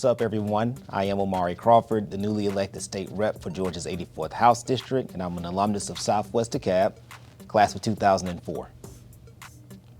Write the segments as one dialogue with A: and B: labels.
A: What's up, everyone? I am Omari Crawford, the newly elected state rep for Georgia's 84th House District, and I'm an alumnus of Southwest DeKalb, class of 2004.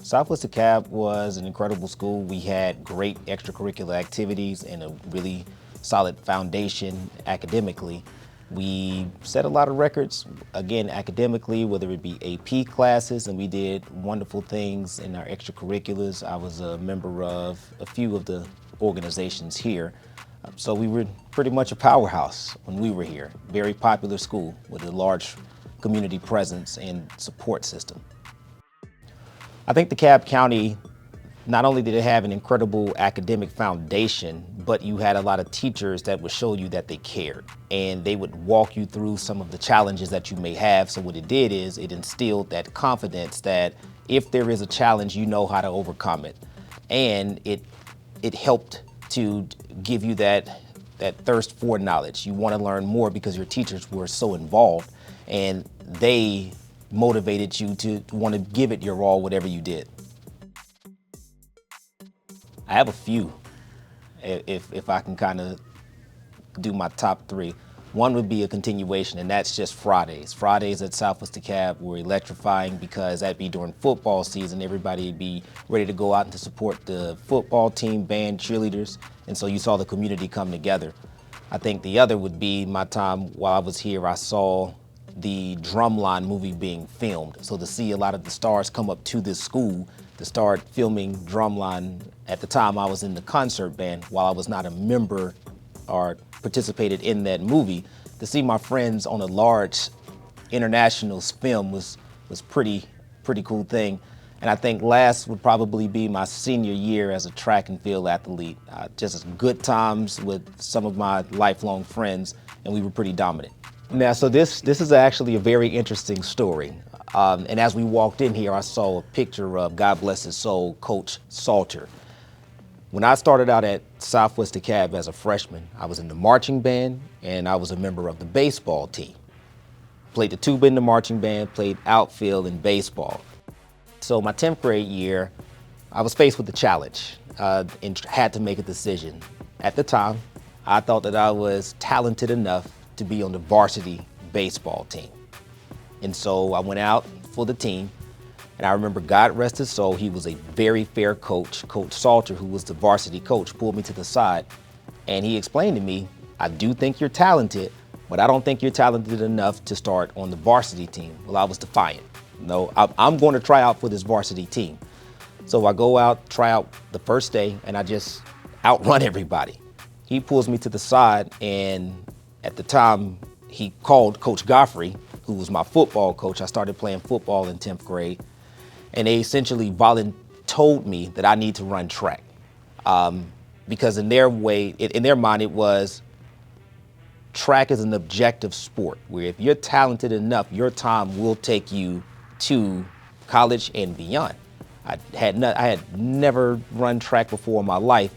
A: Southwest DeKalb was an incredible school. We had great extracurricular activities and a really solid foundation academically. We set a lot of records, again, academically, whether it be AP classes, and we did wonderful things in our extracurriculars. I was a member of a few of the organizations here. So we were pretty much a powerhouse when we were here. Very popular school with a large community presence and support system. I think DeKalb County, not only did it have an incredible academic foundation, but you had a lot of teachers that would show you that they cared, and they would walk you through some of the challenges that you may have. So what it did is it instilled that confidence that if there is a challenge, you know how to overcome it. And it helped to give you that thirst for knowledge. You want to learn more because your teachers were so involved, and they motivated you to want to give it your all, whatever you did. I have a few, if I can kind of do my top three. One would be a continuation, and that's just Fridays. Fridays at Southwest DeKalb were electrifying because that'd be during football season. Everybody would be ready to go out and to support the football team, band, cheerleaders, and so you saw the community come together. I think the other would be my time while I was here, I saw the Drumline movie being filmed. So to see a lot of the stars come up to this school to start filming Drumline. At the time I was in the concert band, while I was not a member or participated in that movie, to see my friends on a large international film was pretty cool thing. And I think last would probably be my senior year as a track and field athlete. Just good times with some of my lifelong friends, and we were pretty dominant. Now, so this is actually a very interesting story. And as we walked in here, I saw a picture of, God bless his soul, Coach Salter. When I started out at Southwest DeKalb as a freshman, I was in the marching band and I was a member of the baseball team. Played the tuba in the marching band, played outfield in baseball. So my 10th grade year, I was faced with the challenge and had to make a decision. At the time, I thought that I was talented enough to be on the varsity baseball team. And so I went out for the team. And I remember, God rest his soul, he was a very fair coach. Coach Salter, who was the varsity coach, pulled me to the side and he explained to me, I do think you're talented, but I don't think you're talented enough to start on the varsity team. Well, I was defiant. No, I'm going to try out for this varsity team. So I go out, try out the first day, and I just outrun everybody. He pulls me to the side, and at the time, he called Coach Godfrey, who was my football coach. I started playing football in 10th grade. And they essentially told me that I need to run track. Because in their mind, it was track is an objective sport where if you're talented enough, your time will take you to college and beyond. I had never run track before in my life.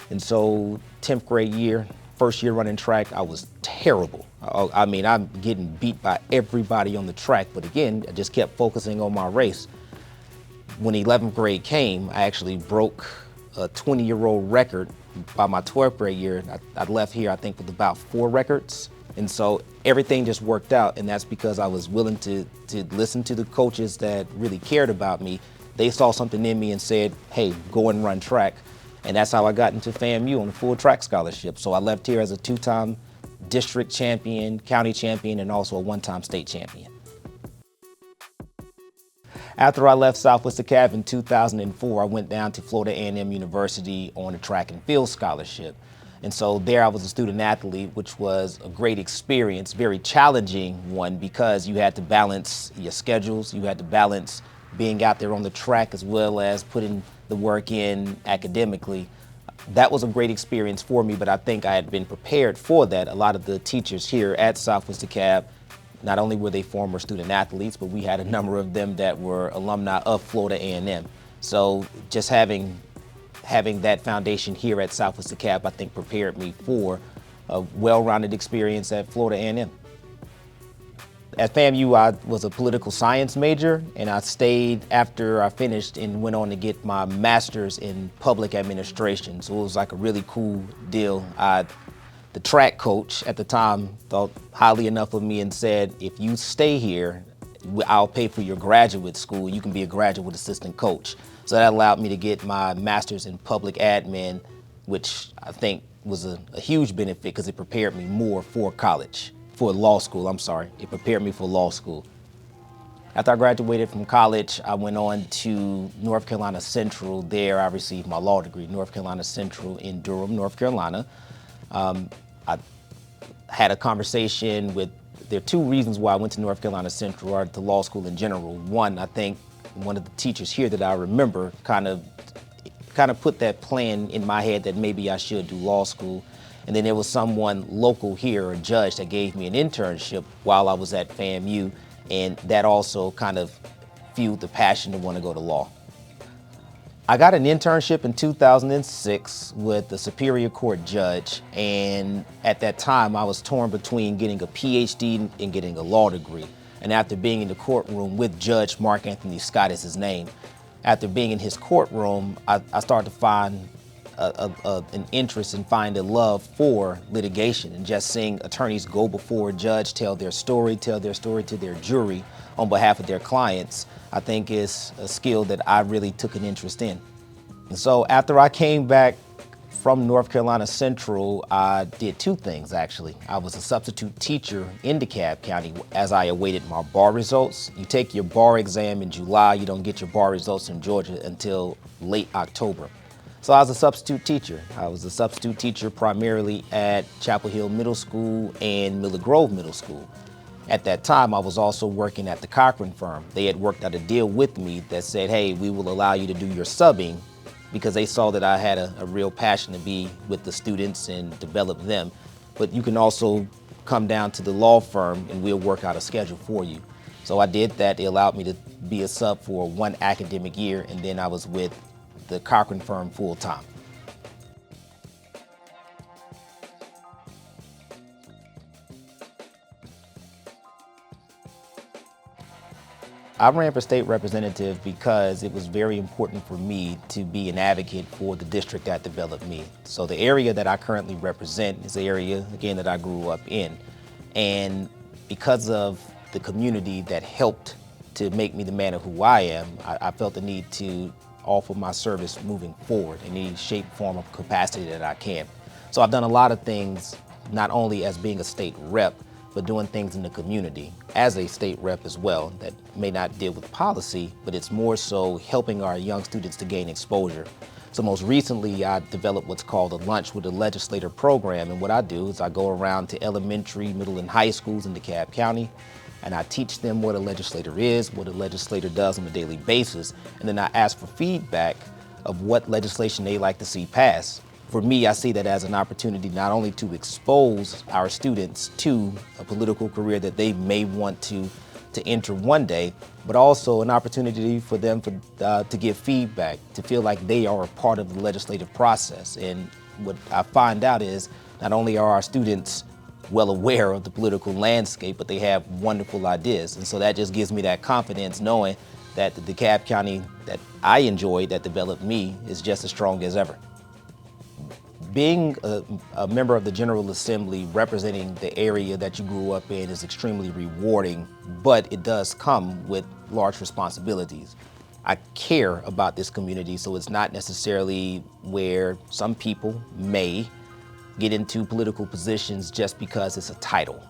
A: And so 10th grade year, first year running track, I was terrible. I mean, I'm getting beat by everybody on the track, but again, I just kept focusing on my race. When 11th grade came, I actually broke a 20-year-old record. By my 12th grade year, I left here, I think, with about 4 records. And so everything just worked out, and that's because I was willing to listen to the coaches that really cared about me. They saw something in me and said, hey, go and run track. And that's how I got into FAMU on a full track scholarship. So I left here as a 2-time district champion, county champion, and also a 1-time state champion. After I left Southwest DeKalb in 2004, I went down to Florida A&M University on a track and field scholarship. And so there I was a student athlete, which was a great experience, very challenging one, because you had to balance your schedules, you had to balance being out there on the track as well as putting the work in academically. That was a great experience for me, but I think I had been prepared for that. A lot of the teachers here at Southwest DeKalb, not only were they former student athletes, but we had a number of them that were alumni of Florida A&M. So just having that foundation here at Southwest DeKalb, I think prepared me for a well-rounded experience at Florida A&M. At FAMU, I was a political science major, and I stayed after I finished and went on to get my master's in public administration. So it was like a really cool deal. The track coach at the time thought highly enough of me and said, if you stay here, I'll pay for your graduate school. You can be a graduate assistant coach. So that allowed me to get my master's in public admin, which I think was a huge benefit because it prepared me more for college, for law school, I'm sorry. It prepared me for law school. After I graduated from college, I went on to North Carolina Central. There I received my law degree, North Carolina Central in Durham, North Carolina. I had a conversation with, there are two reasons why I went to North Carolina Central or to law school in general. One, I think one of the teachers here that I remember kind of put that plan in my head that maybe I should do law school. And then there was someone local here, a judge, that gave me an internship while I was at FAMU, and that also kind of fueled the passion to want to go to law. I got an internship in 2006 with the Superior Court judge, and at that time I was torn between getting a PhD and getting a law degree. And after being in the courtroom with Judge Mark Anthony Scott is his name, after being in his courtroom, I started to find an interest and find a love for litigation, and just seeing attorneys go before a judge, tell their story to their jury on behalf of their clients, I think is a skill that I really took an interest in. And so after I came back from North Carolina Central, I did two things actually. I was a substitute teacher in DeKalb County as I awaited my bar results. You take your bar exam in July, you don't get your bar results in Georgia until late October. So I was a substitute teacher. I was a substitute teacher primarily at Chapel Hill Middle School and Miller Grove Middle School. At that time, I was also working at the Cochran firm. They had worked out a deal with me that said, hey, we will allow you to do your subbing, because they saw that I had a real passion to be with the students and develop them. But you can also come down to the law firm and we'll work out a schedule for you. So I did that. They allowed me to be a sub for one academic year, and then I was with the Cochran firm full time. I ran for state representative because it was very important for me to be an advocate for the district that developed me. So the area that I currently represent is the area, again, that I grew up in. And because of the community that helped to make me the man of who I am, I felt the need to offer my service moving forward in any shape, form, or capacity that I can. So I've done a lot of things, not only as being a state rep, but doing things in the community as a state rep as well that may not deal with policy, but it's more so helping our young students to gain exposure. So most recently, I developed what's called a Lunch with a Legislator program, and what I do is I go around to elementary, middle, and high schools in DeKalb County, and I teach them what a legislator is, what a legislator does on a daily basis, and then I ask for feedback of what legislation they like to see passed. For me, I see that as an opportunity not only to expose our students to a political career that they may want to enter one day, but also an opportunity for them to give feedback, to feel like they are a part of the legislative process. And what I find out is not only are our students well aware of the political landscape, but they have wonderful ideas. And so that just gives me that confidence knowing that the DeKalb County that I enjoyed, that developed me, is just as strong as ever. Being a member of the General Assembly representing the area that you grew up in is extremely rewarding, but it does come with large responsibilities. I care about this community, so it's not necessarily where some people may get into political positions just because it's a title.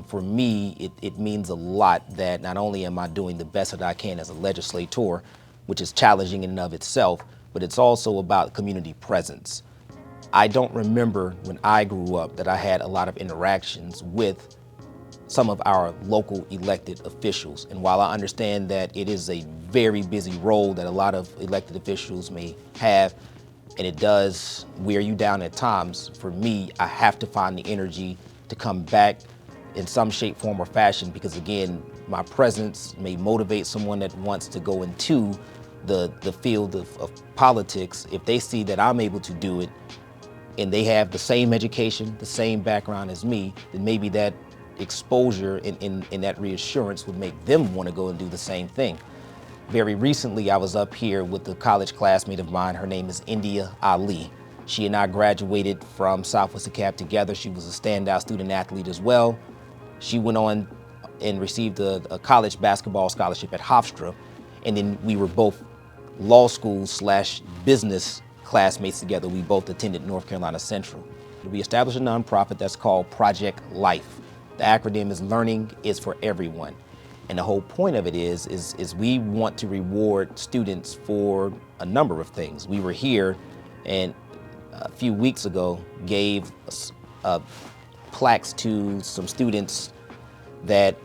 A: For me, it means a lot that not only am I doing the best that I can as a legislator, which is challenging in and of itself, but it's also about community presence. I don't remember when I grew up that I had a lot of interactions with some of our local elected officials. And while I understand that it is a very busy role that a lot of elected officials may have, and it does wear you down at times, for me, I have to find the energy to come back in some shape, form, or fashion, because again, my presence may motivate someone that wants to go into the field of politics. If they see that I'm able to do it, and they have the same education, the same background as me, then maybe that exposure and that reassurance would make them want to go and do the same thing. Very recently, I was up here with a college classmate of mine. Her name is India Ali. She and I graduated from Southwest DeKalb together. She was a standout student athlete as well. She went on and received a college basketball scholarship at Hofstra. And then we were both law school / business classmates together. We both attended North Carolina Central. We established a nonprofit that's called Project Life. The acronym is Learning is for Everyone. And the whole point of it is we want to reward students for a number of things. We were here and a few weeks ago gave plaques to some students that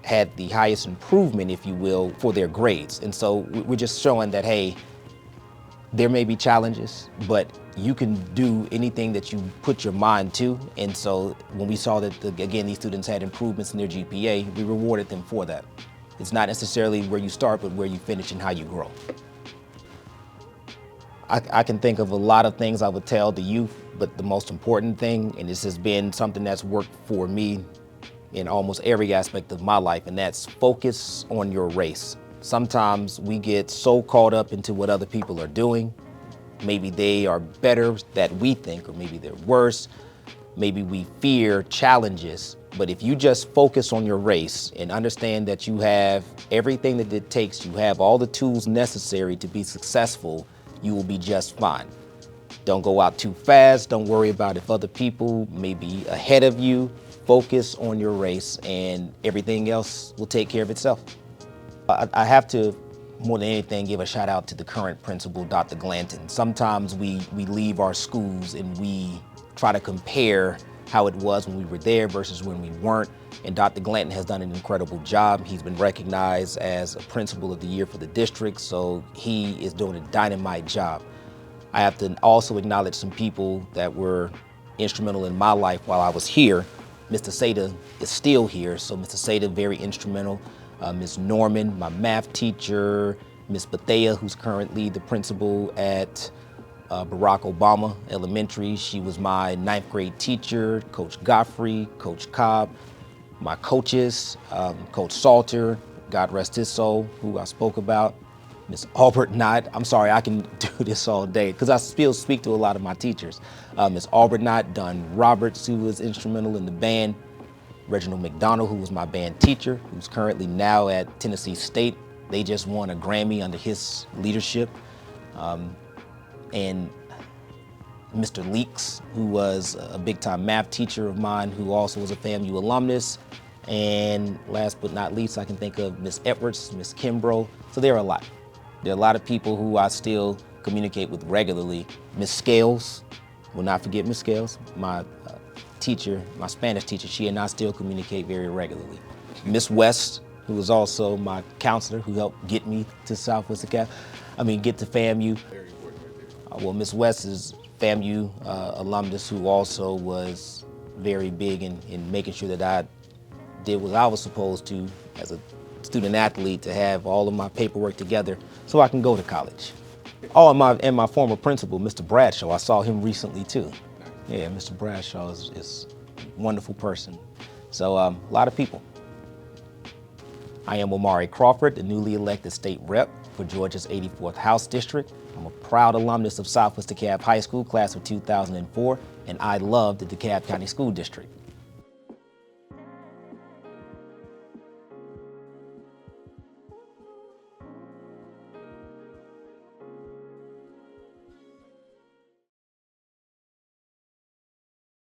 A: had the highest improvement, if you will, for their grades. And so we're just showing that, hey, there may be challenges, but you can do anything that you put your mind to. And so when we saw that, again, these students had improvements in their GPA, we rewarded them for that. It's not necessarily where you start, but where you finish and how you grow. I can think of a lot of things I would tell the youth, but the most important thing, and this has been something that's worked for me in almost every aspect of my life, and that's focus on your race. Sometimes we get so caught up into what other people are doing. Maybe they are better than we think, or maybe they're worse. Maybe we fear challenges. But if you just focus on your race and understand that you have everything that it takes, you have all the tools necessary to be successful, you will be just fine. Don't go out too fast. Don't worry about if other people may be ahead of you. Focus on your race and everything else will take care of itself. I have to, more than anything, give a shout out to the current principal, Dr. Glanton. Sometimes we leave our schools and we try to compare how it was when we were there versus when we weren't. And Dr. Glanton has done an incredible job. He's been recognized as a principal of the year for the district, so he is doing a dynamite job. I have to also acknowledge some people that were instrumental in my life while I was here. Mr. Seda is still here, so Mr. Seda, very instrumental. Ms. Norman, my math teacher, Ms. Bethea, who's currently the principal at Barack Obama Elementary. She was my 9th grade teacher, Coach Godfrey, Coach Cobb, my coaches, Coach Salter, God rest his soul, who I spoke about, Ms. Albert Knott. I'm sorry, I can do this all day because I still speak to a lot of my teachers. Ms. Albert Knott, Don Roberts, who was instrumental in the band, Reginald McDonald, who was my band teacher, who's currently now at Tennessee State. They just won a Grammy under his leadership. And Mr. Leaks, who was a big-time math teacher of mine, who also was a FAMU alumnus. And last but not least, I can think of Ms. Edwards, Ms. Kimbrough. So there are a lot. There are a lot of people who I still communicate with regularly. Ms. Scales, will not forget Ms. Scales, my teacher, my Spanish teacher. She and I still communicate very regularly. Ms. West, who was also my counselor, who helped get me to Southwest DeKalb, get to FAMU. Well, Ms. West is FAMU alumnus who also was very big in making sure that I did what I was supposed to as a student athlete, to have all of my paperwork together so I can go to college. Oh, and my former principal, Mr. Bradshaw, I saw him recently too. Yeah, Mr. Bradshaw is a wonderful person. So a lot of people. I am Omari Crawford, the newly elected state rep for Georgia's 84th House District. I'm a proud alumnus of Southwest DeKalb High School, class of 2004, and I love the DeKalb County School District.